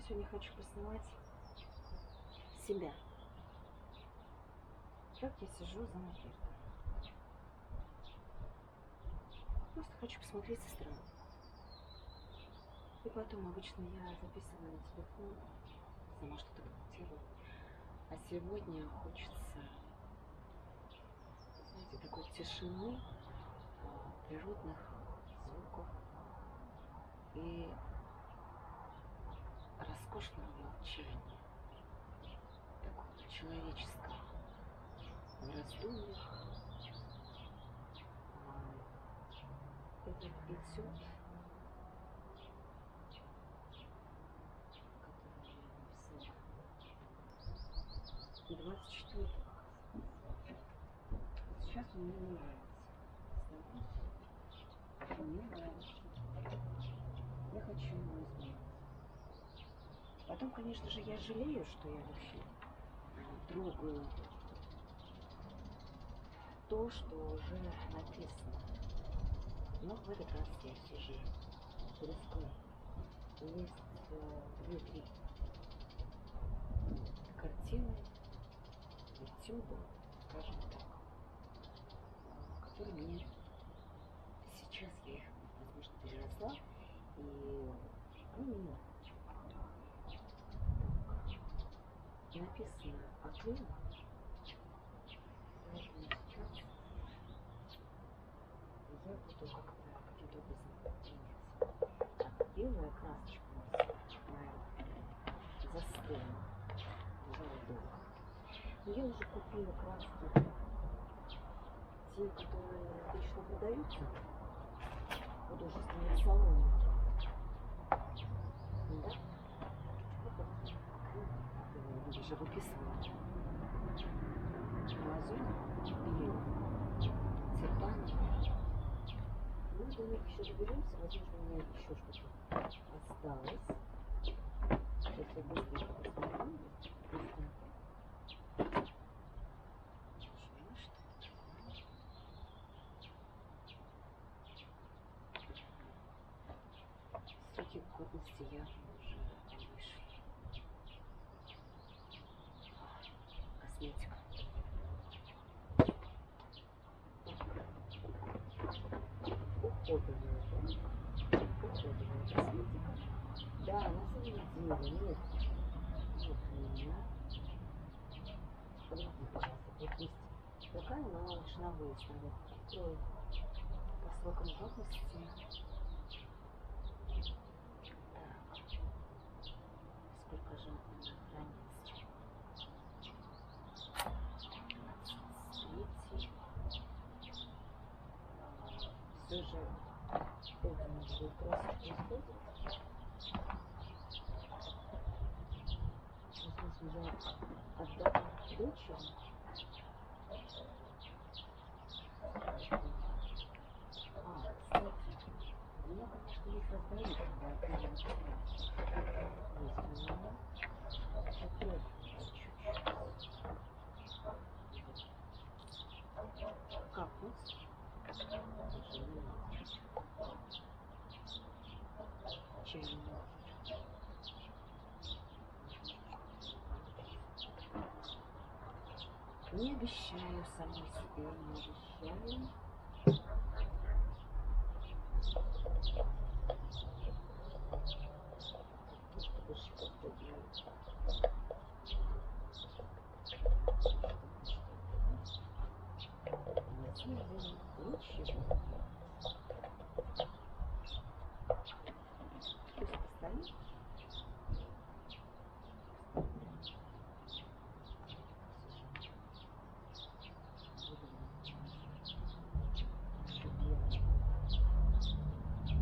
сегодня хочу поснимать себя. Как я сижу за мольбертом. Просто хочу посмотреть со стороны. И потом обычно я записываю на телефон, сама что-то комментирую. А сегодня хочется, знаете, такой тишины, природных звуков и роскошного молчания, такого человеческого, в раздумьях. Этот этюд, который я написала 24-го, сейчас он мне не нравится. Мне нравится. Я хочу его изменить. Потом, конечно же, я жалею, что я вообще трогаю то, что уже написано. Но в этот раз я все же рискну. Есть 2-3 картины, этюды, скажем так, которые мне сейчас, я их, возможно, переросла, и они мне написано отрывок, поэтому сейчас я буду как-то каким-то образом меняться. Белая красочка у нас моя застыла, лежала долго. Но я уже купила краски, те, которые отлично продаются в художественном салоне. Да? Я даже выписывала на озоне и тюльпаны. Ну, до них еще доберемся, возможно, у меня еще что-то осталось. Сейчас я быстренько посмотрю. Сроки годности явно уже вышли. Косметика. Уходовая косметика. Да, на самом деле нет меня. Подожди, пожалуйста, вот есть такая, но она лишь на выезд, наверное. Открою по срокам годности. Так, сколько же она хранится? 23. Все же это надо будет красить исходит. Возможно, я отдам дочери. Кстати, у меня, конечно, есть раздают, когда я приезжаю. Есть у меня опять чуть-чуть капнуть. Чайную ложечку. Не обещаю самой себе, не обещаю. Больше как-то делать. На самом деле ничего. Пусть постоит.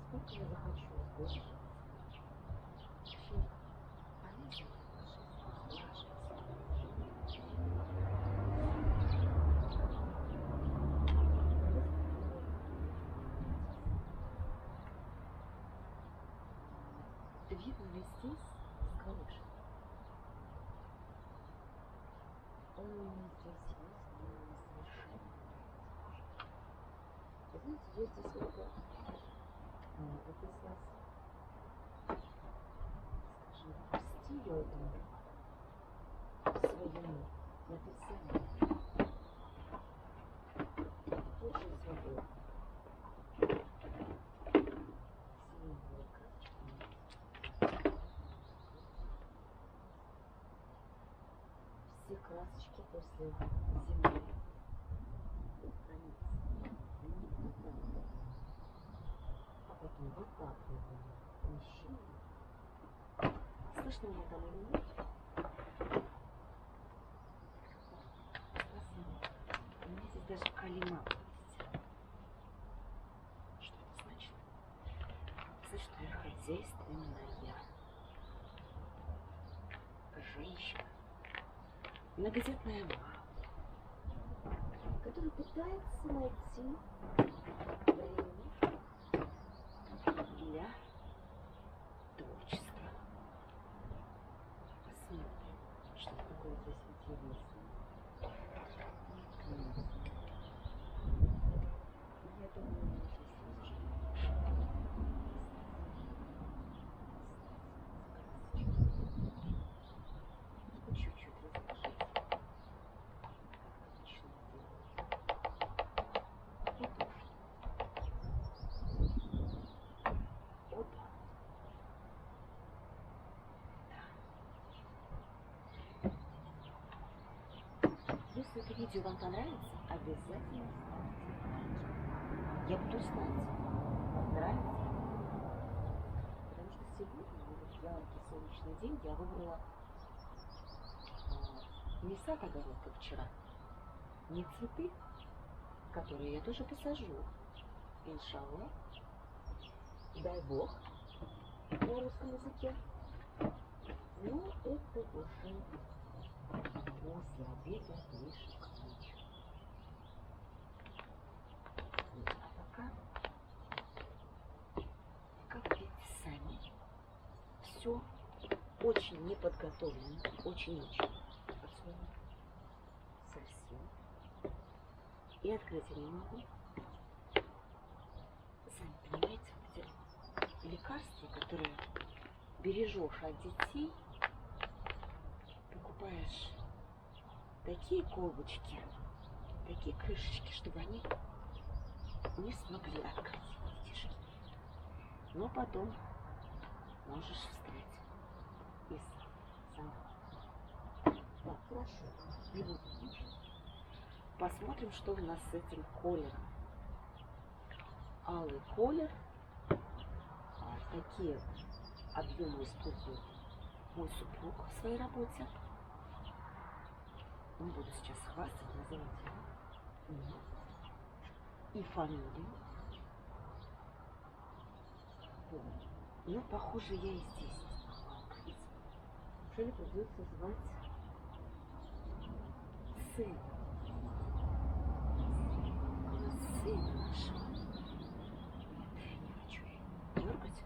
Сколько я захочу больше. Видно ли здесь скорее? Он у меня здесь есть, но он совершенно не нравится. Вы знаете, я здесь вот выписалась, скажем, в стилю этому своему написанию. Очень свободно. Синими красочками. Все красочки после зимы хранятся. А потом вот так вот помещение. Слышно меня там или нет? Спасибо. У меня здесь даже калима есть. Что это значит? Значит, что я хозяйственная женщина. Многодетная мама, которая пытается найти время для творчества. Посмотрим, что такое здесь интересно. Я думаю, здесь есть чуть-чуть разложить. Если это видео вам понравится, обязательно ставьте лайки. Я буду знать, нравится. Потому что сегодня, вот яркий солнечный день, я выбрала не сад огород, как вчера, не цветы, которые я тоже посажу. Иншаллах. Дай Бог на русском языке. Но это уже после обеда, ближе к ночи. А пока, как видите сами, все очень неподготовлено, очень-очень от слова совсем. И открыть я не могу. Сами понимаете, вот эти лекарства, которые бережешь от детей, покупаешь такие колбочки, такие крышечки, чтобы они не смогли открыть, видишь. Но потом можешь встать и сам. Так, хорошо, не буду слушать. Посмотрим, что у нас с этим колером. Алый колер. Такие объемы использует мой супруг в своей работе. Не буду сейчас хвастать, называть его и фамилию. Вот. Но, похоже, я и здесь не смогла открыть. Неужели придется звать сына? Сына нашего. Нет, я не хочу дергать.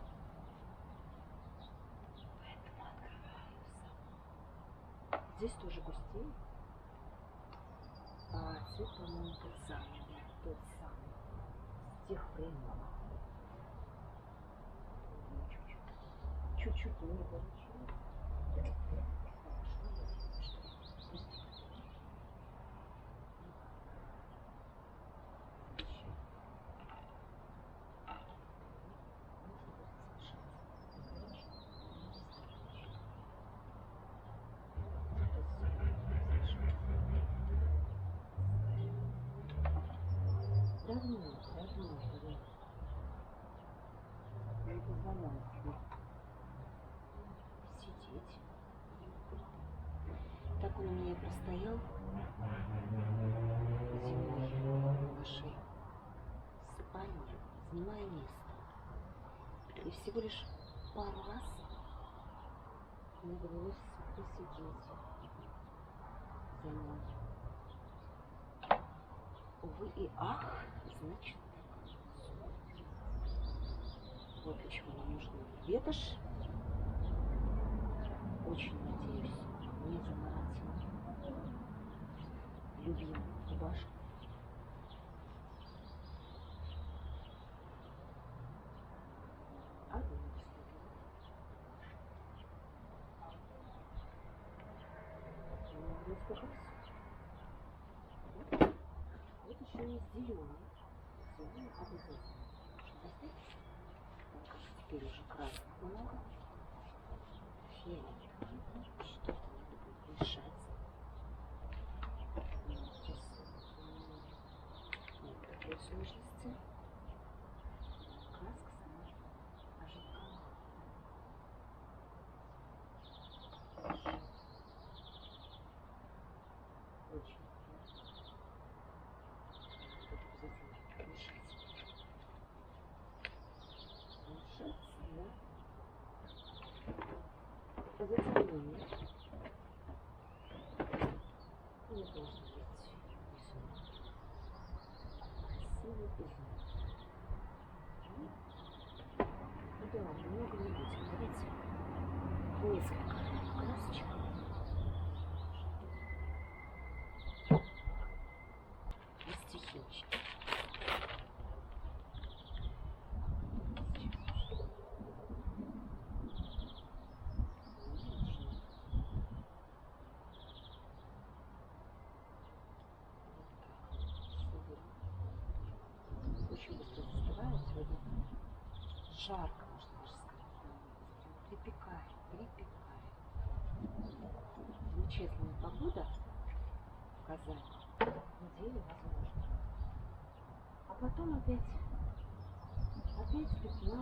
Поэтому открываю сама. Здесь тоже густее. А цвет, по-моему, тот самый. Тот самый. С тех времен. Чуть-чуть не получилось. Хорошо, я что пусть. Давно. Не позволяю себе сидеть. Так он у меня простоял зимой в нашей спальне, занимая место. И всего лишь пару раз мне довелось посидеть за ним. Увы и ах, значит так. Вот почему нам нужна ветошь. Очень надеюсь, не заморозил. любимую рубашку. Одну любимую рубашку. Вот еще есть зеленый. Зеленый обязательно. Достать? Теперь уже красных много. Фиолетовый. Что-то надо будет мешать. Нет такой сложности. Краска сама ожидковая. Очень приятно. Тут обязательно мешать. Мешать, да. Затемнение. Не должен быть рисунок. Красивый изумруд. Ну да, много не будем. Давайте несколько красочек. И стихиночки. Очень быстро застывает сегодня. Жарко, можно даже сказать. Припекает, припекает. Замечательная погода в Казани. Неделю возможно. А потом опять 15, 14.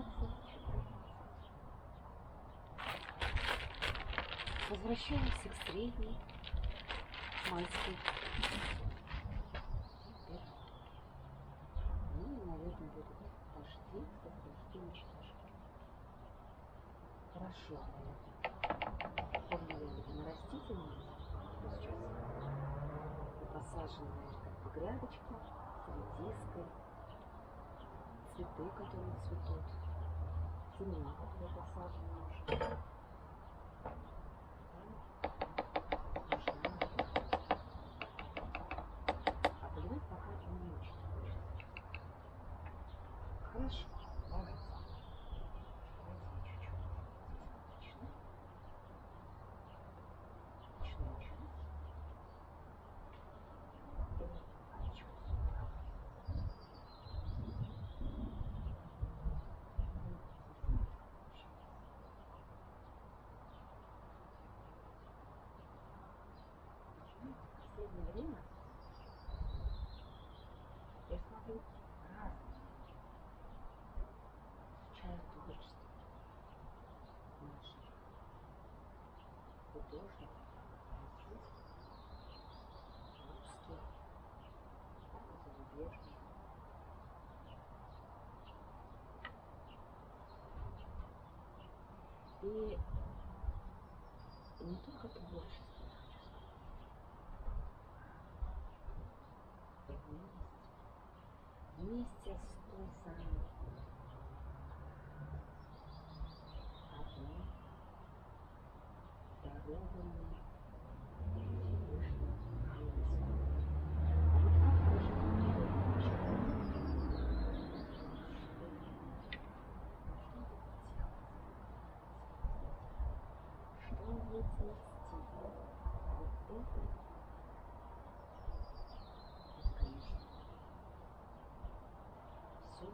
Возвращаемся к средней майской. Ну и, наверное, будут дожди, кстати, дожди очень даже. Хорошо, повлияли на растительность. Сейчас посаженные грядочки с редиской, цветы, которые цветут, семена, которые посажены уже. А поливать пока не очень хочется. Хорошо, давайте. Давайте чуть-чуть. Здесь начну чуть. В последнее время я смотрю разные изучаю творчество наших художников, российских, русских, так и зарубежных. И не только творчество, я хочу сказать, вместе с той самой одной дарованной Всевышним милостью. А вот как можно делать? Что выцвести? Вот это, конечно, все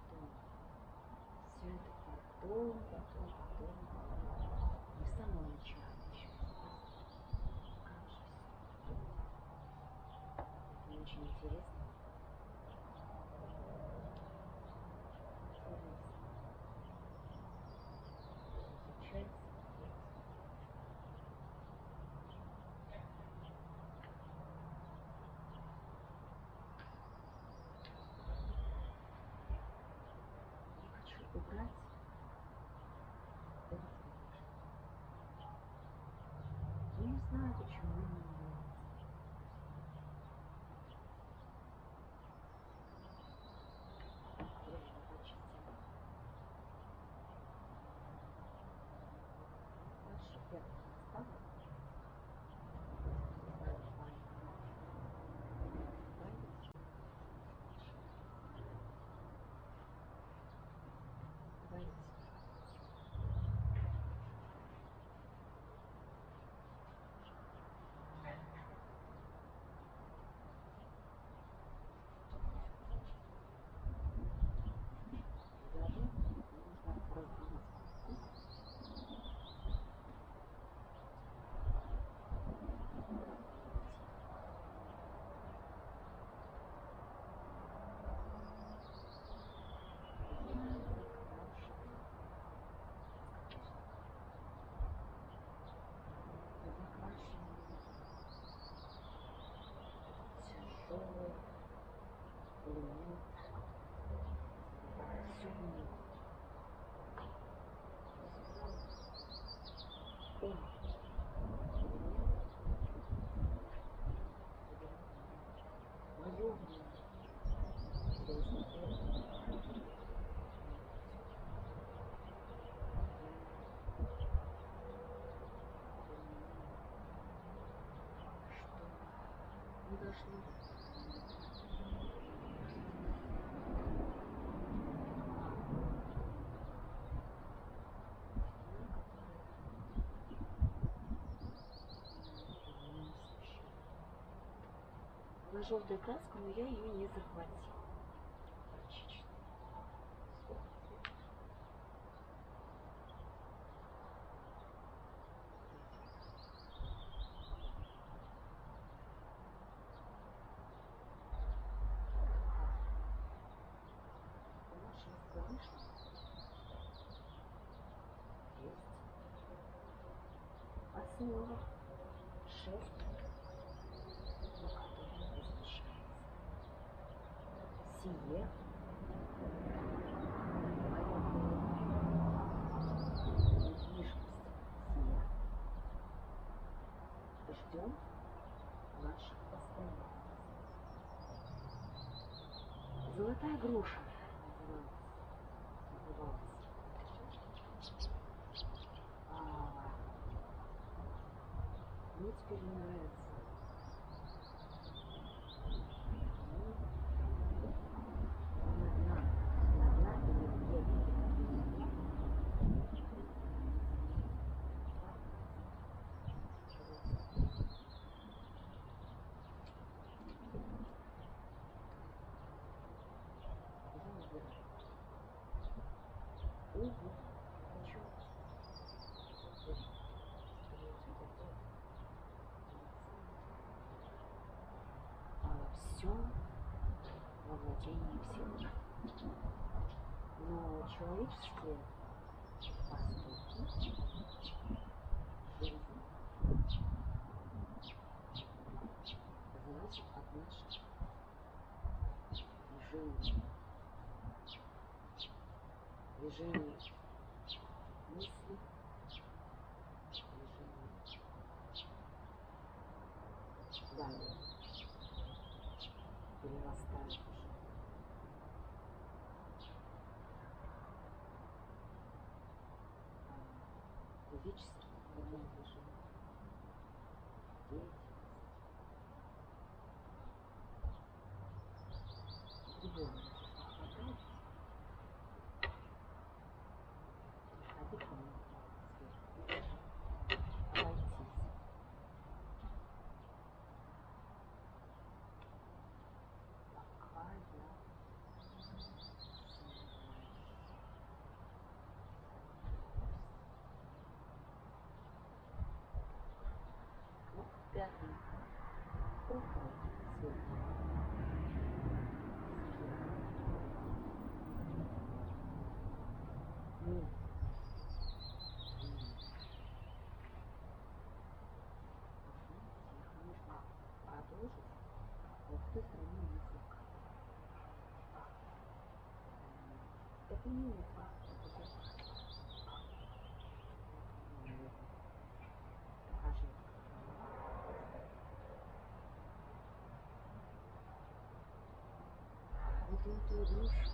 потом. Все это потом. Не в самом начале еще. Как же все потом. Это очень интересно. Изучать. Я хочу убрать этот цветочек. Я не знаю, почему мне не нравится. Я его почистила. Дальше первый оставлю. Лимон. Все вниз. О. Мое время. Не дошло. Была желтая краска, но я ее не захватила. Практически. Основа 6, на которой размещается сие, недвижимость сия. Ждем наших постоянных. Золотая груша называлась. Мне теперь не нравится. Все во владении всего. Но человеческие поступки, жизнь, зависит от наших движений, мысли, далее перерастает уже физические движения, деятельность, ребенок хватает, приходи ко мне сверху, обойтись. Пятый проходит сверху. Нет. Нужно продолжить вот в той стороне языка. Это не это, это покажи. Золотую грушу.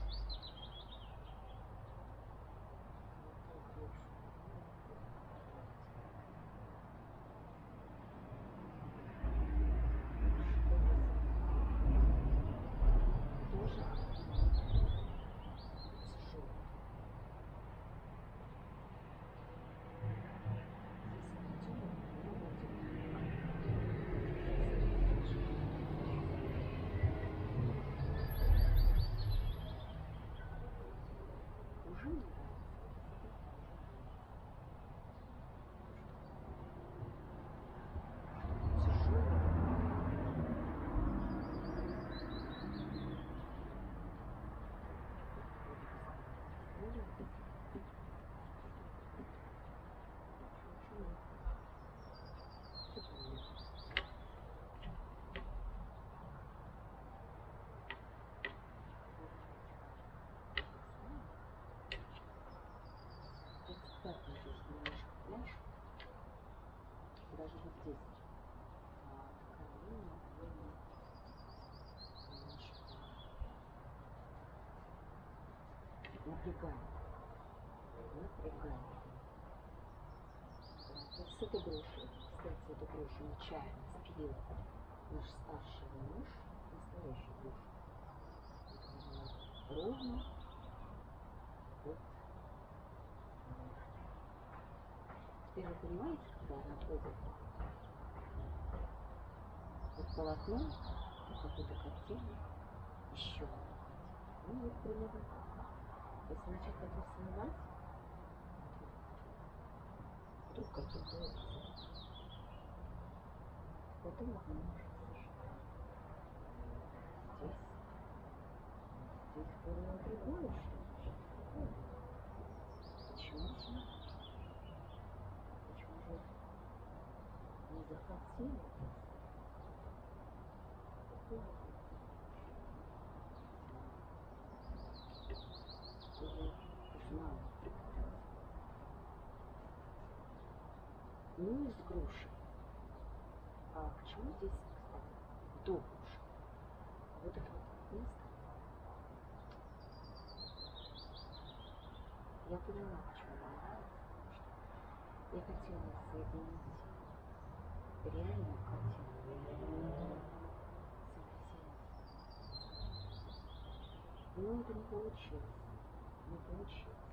напрягаем. Напрягаем. Вот с этой грушей, кстати, эту грушу нечаянно спилил наш старший муж, настоящий муж. Ровно. Вот. Теперь вы понимаете, когда она ходит под полотном, какую-то картину, еще одну картину. Ну вот примерно так. Если начать так рисовать, вдруг каким-то образом, потом можно совершить. Здесь было другое что-то. Почему же? Почему же не захотели? Знаю. Ну и с грушей. А почему здесь, кстати, до груши? Вот это вот место. Я поняла, почему мне нравится, потому что я хотела соединить реальную картину с импрессионистом. Но это не получилось. Не получилось.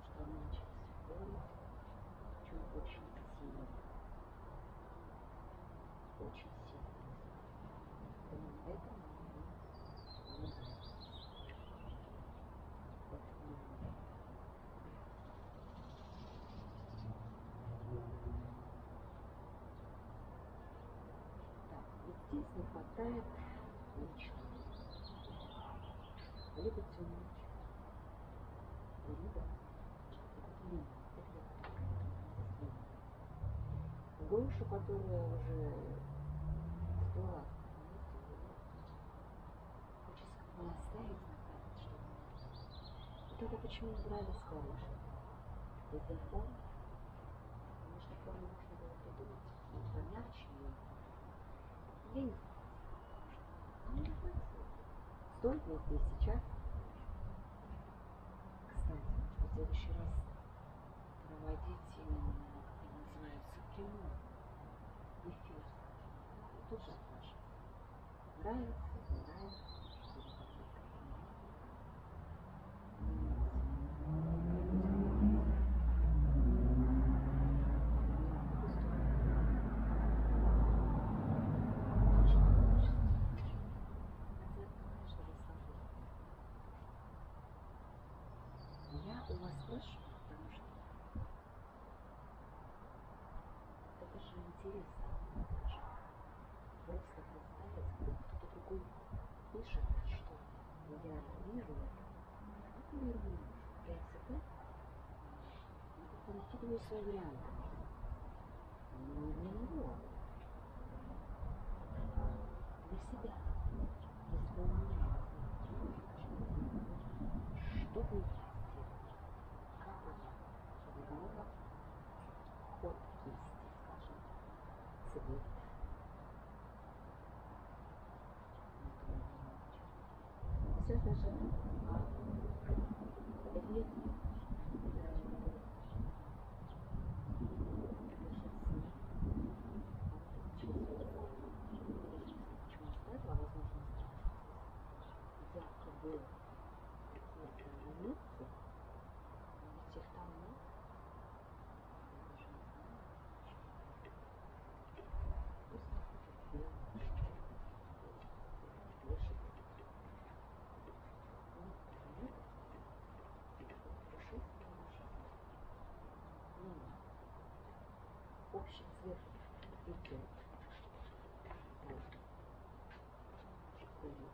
Что она началась в форме, причем очень сильно. Очень сильно. Именно это мне не нравится. Так, вот здесь не хватает лично либо темничек, либо длинный. Грушу, которая уже сдулась, хочется как бы оставить на память что-то. Вот это почему нравится хорошо. Из-за формы. Конечно, форму можно было придумать помягче ее. Я не знаю. Ну, не хватило. Стоит ли здесь сейчас? Кстати, может, в следующий раз проводить именно, как они называются, прямой эфир. Тоже важно. Нравится, не нравится, что вы хотите. Я у вас спрашиваю, потому что это же интересно. Просто представить, кто-то другой пишет что-то. Я вижу это. Например, я всегда накидываю свои варианты. Но для него, для себя, если у меня что бы я сделала, как бы я вернула ход кисти, скажем, цвет. Все даже вид ярко было какие-то моменты, ведь их там нет. Я даже не знаю. Пусть будет белый. Лошадь. Ну, нет. Пушистая лошадь. Ну, общий цвет идет. Вот. Ходит.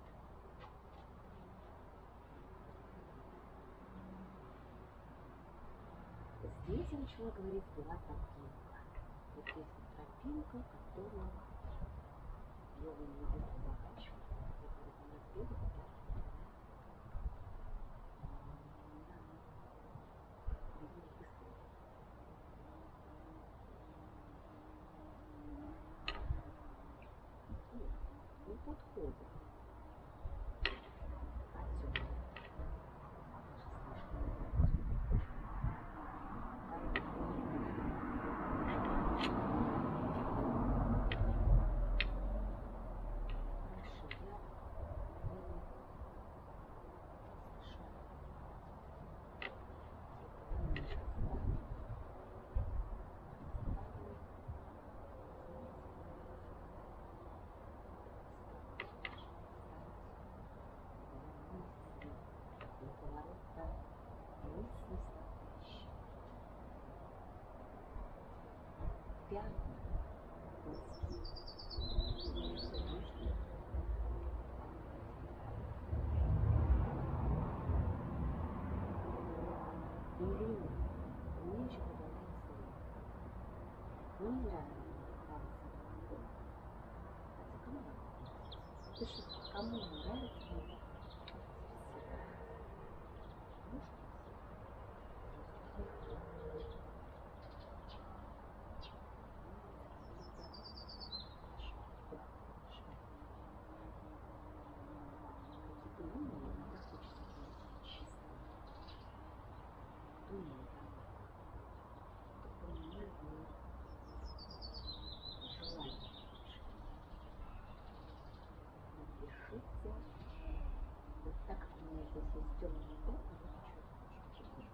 Здесь я начала говорить, была тропинка. Вот здесь вот тропинка, которую белый не быстро заканчивается. Заходит у нас белый, да? Белый быстро. Не подходит. А темный. Пиши, кому нравится. Вот так как у меня здесь есть темный тон, я хочу чуть-чуть.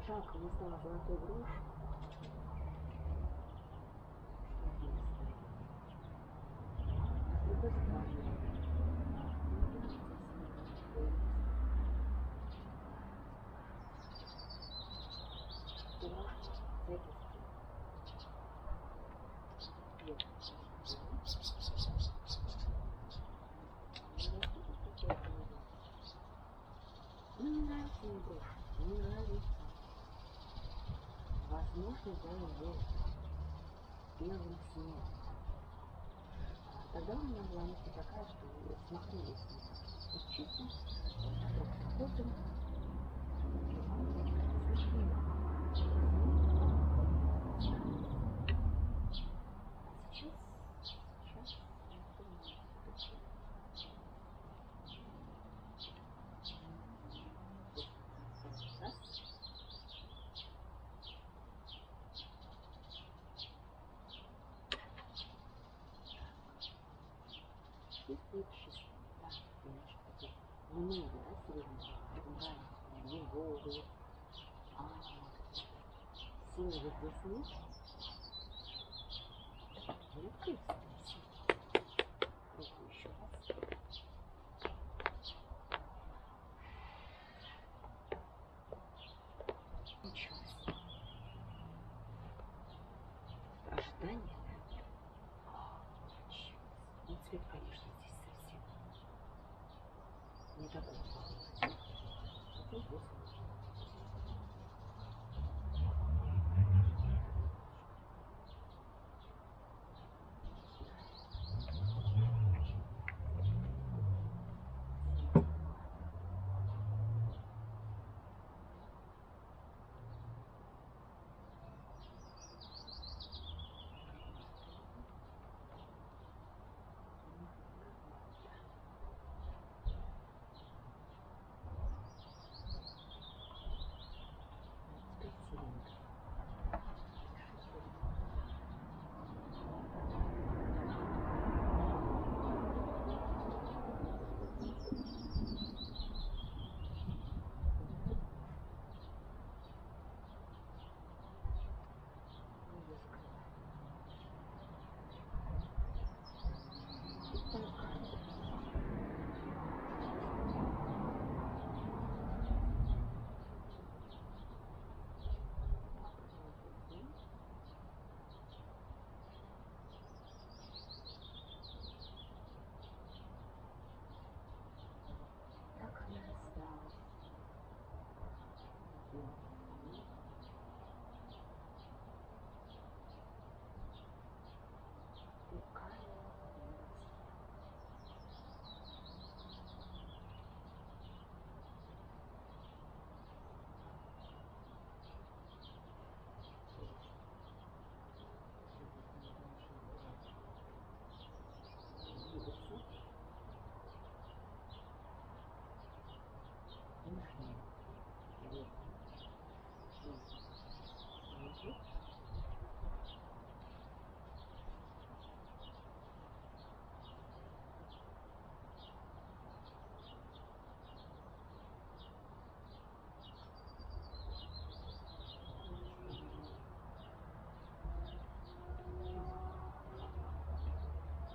Жалко, не стала золотой брошь. С другой стороны, не нравится мне брошь, не нравится. Возможно, я его белым синим. Тогда у меня была мысль такая, что смахнули с ним. Вот чисто, подходим. Чувствует чисто, да, немножко такие много, да, середины, нравится, не голые, синие весны, великий пробую еще раз. Ничего себе. Ожидание, да? Ну, цвет, конечно, здесь совсем не такой похож. Такой вкус.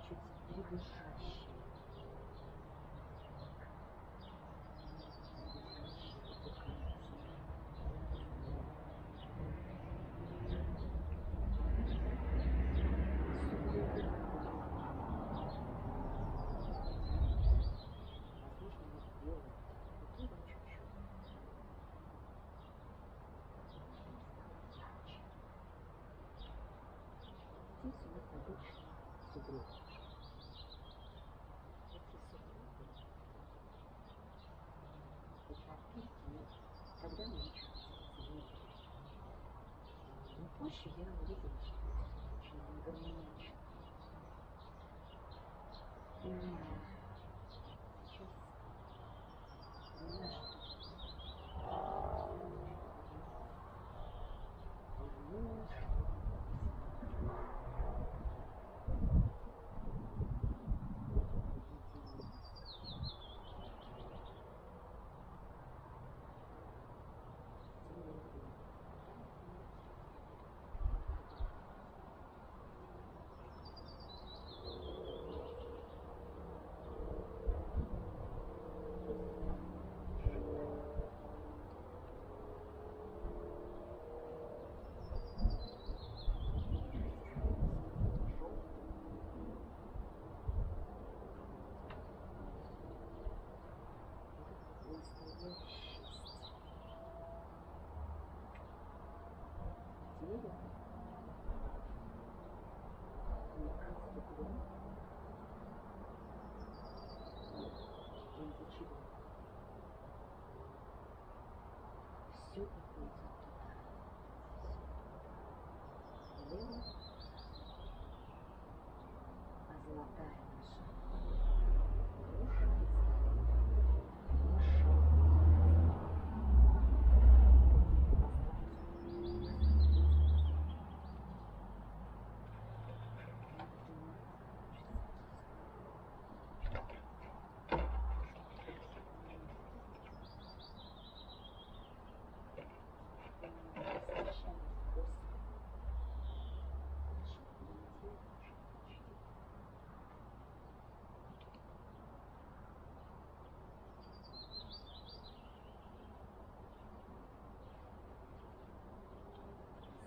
Чуть придышащий. кровь. Когда мы но позже я увидела, что это очень гармонично. Сейчас понимаю, все уходит туда. Лево, а золотая наша груша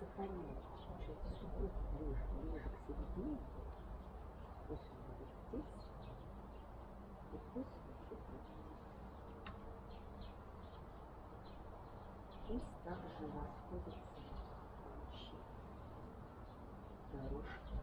сохраняет чуть-чуть ближе к середине, пусть он будет здесь, и пусть чуть-чуть. Пусть также расходятся лучи, дорожки.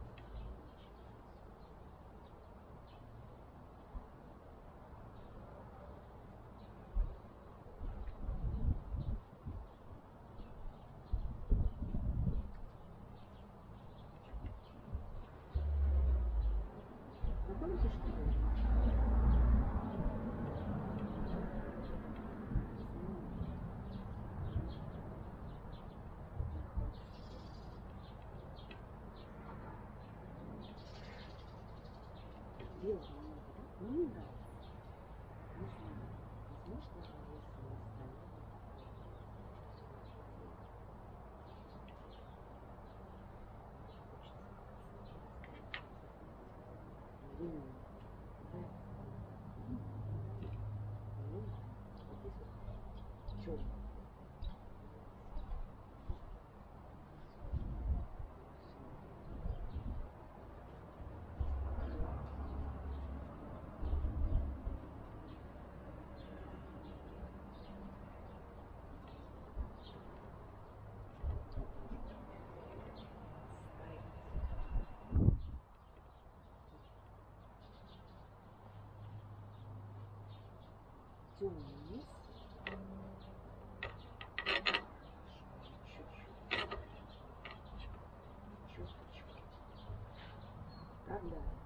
Помните, что белого много, да? Но мне нравится. Не знаю. Возможно, если оставить. Черный. Темный низ. Чуть-чуть. Вправляем.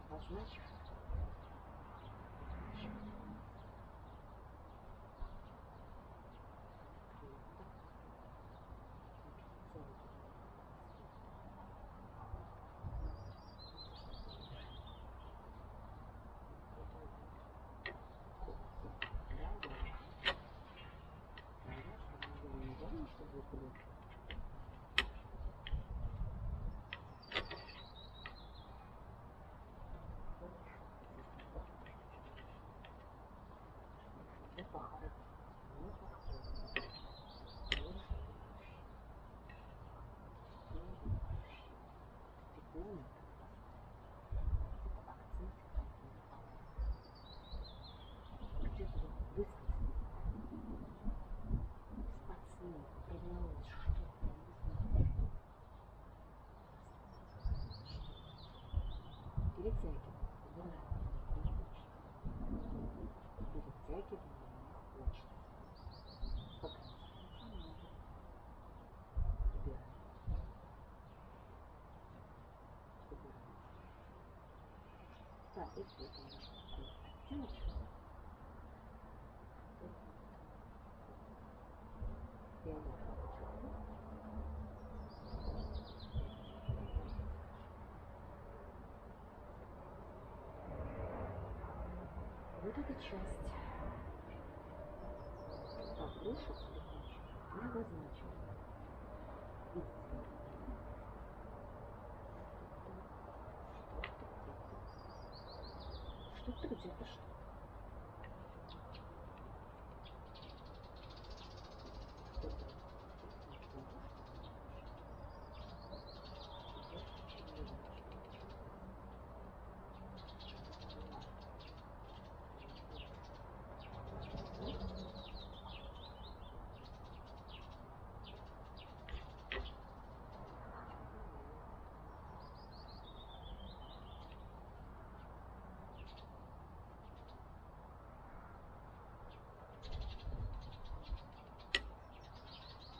Позначим. Чтобы было. Хорошо. Если это не делать, вот эта часть погрушится не обозначена. Что-то где-то что.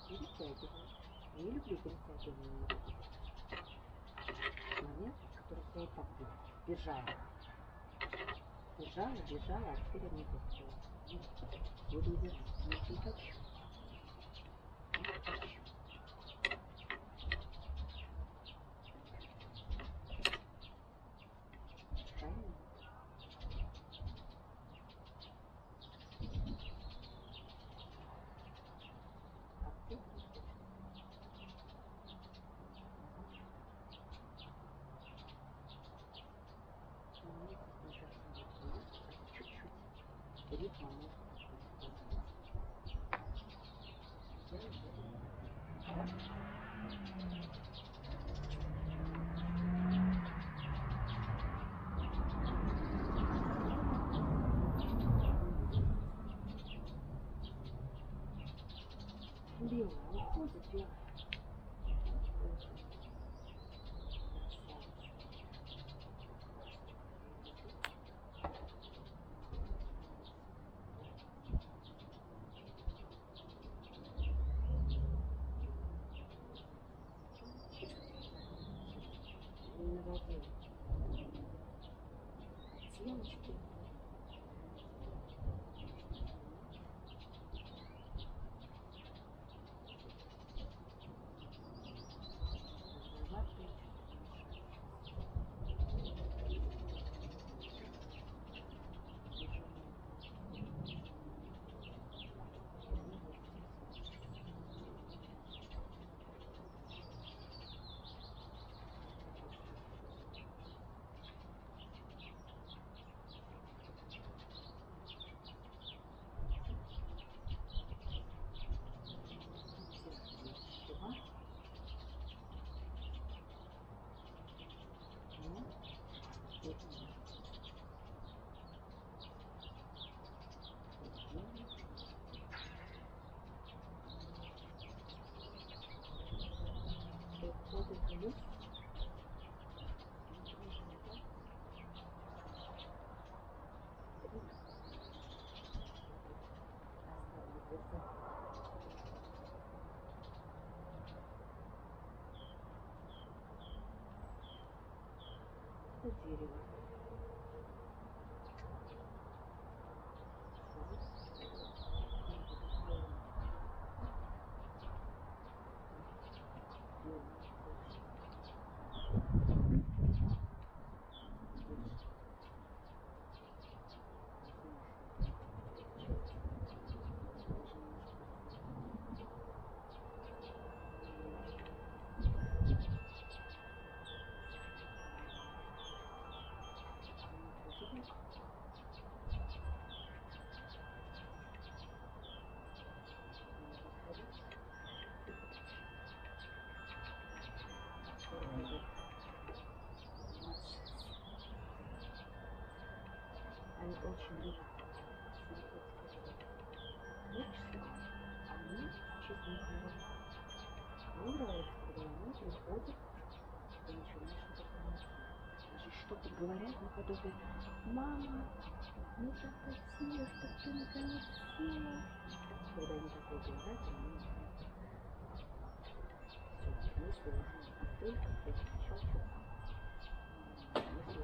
Перетягиваю. Не люблю перетягивание. Момент, который я и так бежала. Бежала, а теперь не хочу. Буду убирать. Не хочу. Правильно? А ты не хочешь. Чуть-чуть. Ритма может белая, уходит белая. Наводила. Оттеночки. Дерево. Они очень любят творчество, а мне, честно говоря, мне нравится, когда они приходят и начинаешь что-то. Даже что-то говорят наподобие: «Мама, мне так хотелось, чтобы ты наконец села». Когда они такое говорят, они начинают. Все, мысли уже настолько, я кричал, что если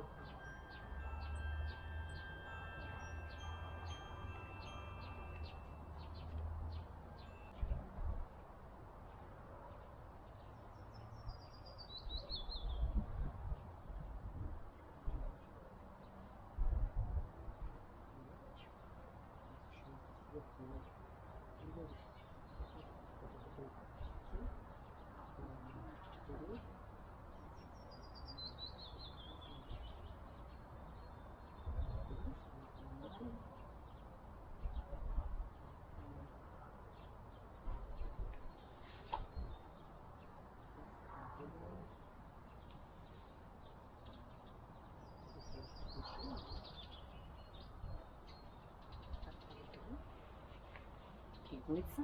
Мыться.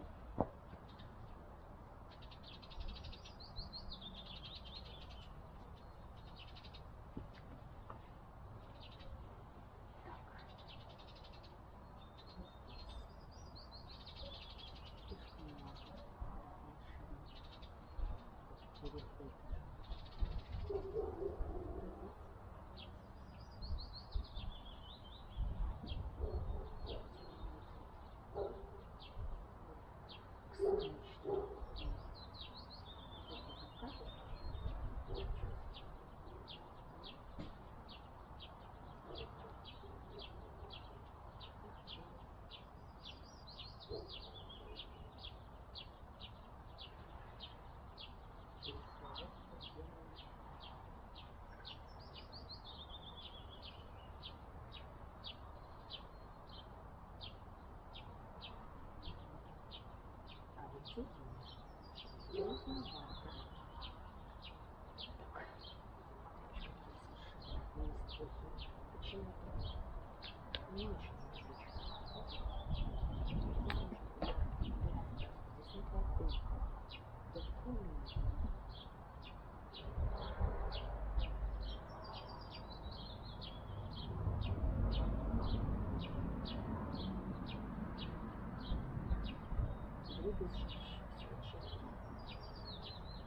Не очень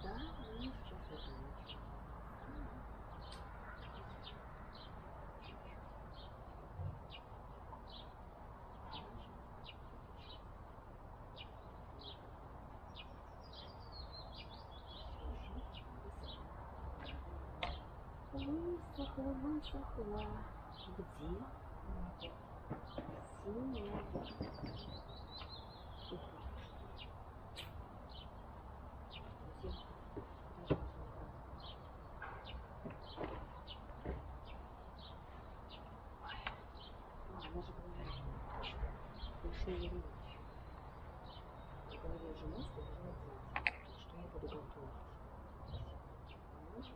да, ну сейчас это высохла. Где? Синяя. Она же говорит, большой речь. В голове же мысли должны быть, что я буду готовить. Понимаешь?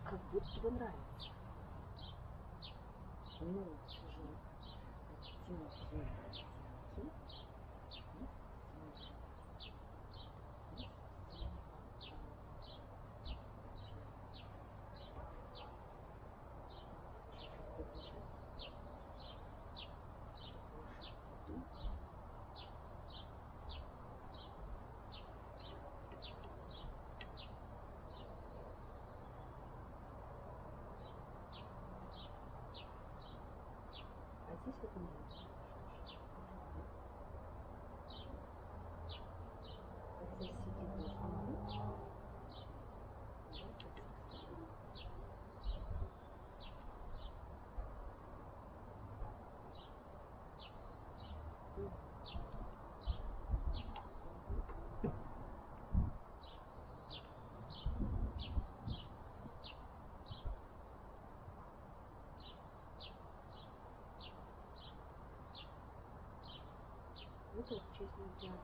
Как будто бы нравится. Ну, сижу. А здесь вот нет. Как здесь сидит на основе. Вот это, честно говоря,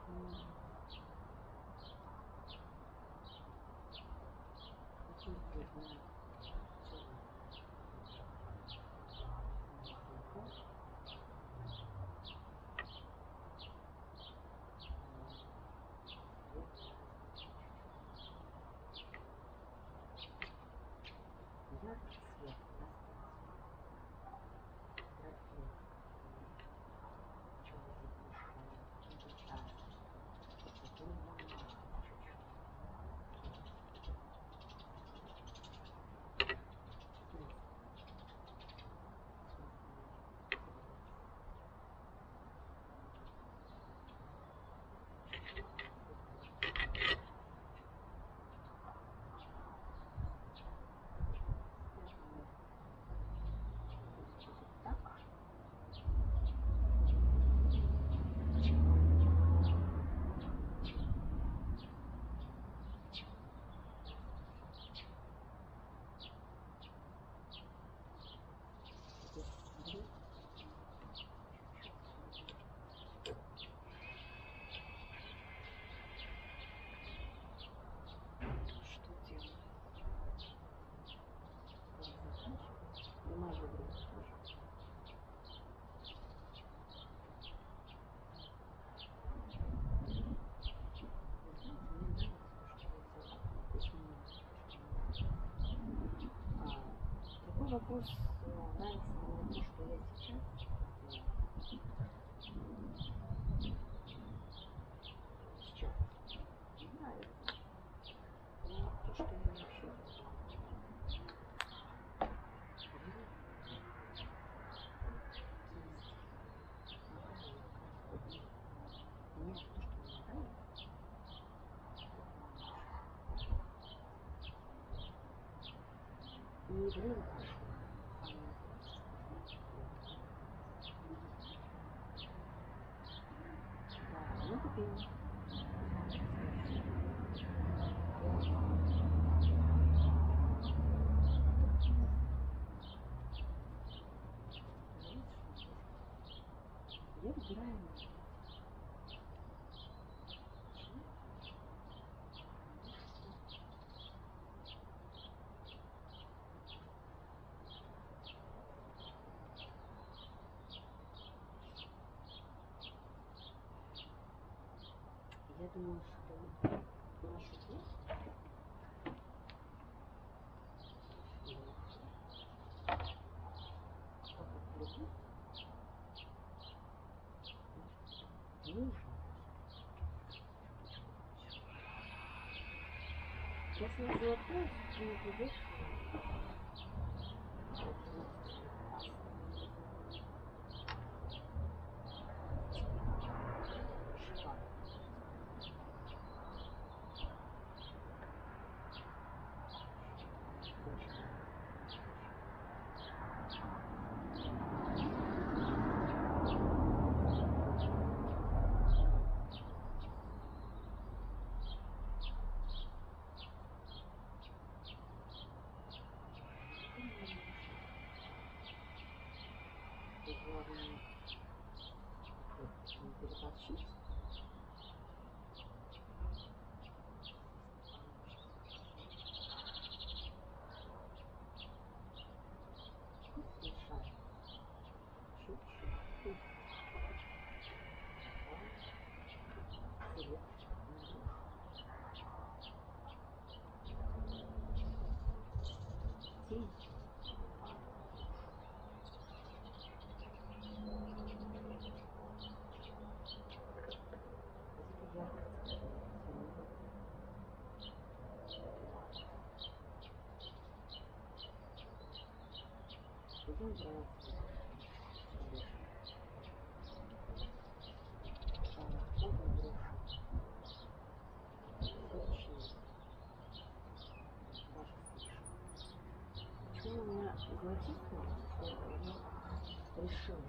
вопрос нравится мне то, что я сейчас не нравится. Но то, что я вообще и время прошло. Да, ну теперь я выбираю. Я думаю, что нашу кровь нужно. Если золотой, то не придешь. Главное, не переборщить. Смешать. Чуть-чуть. Тень. Потом нравится. Почему у меня золотистый, что я решила,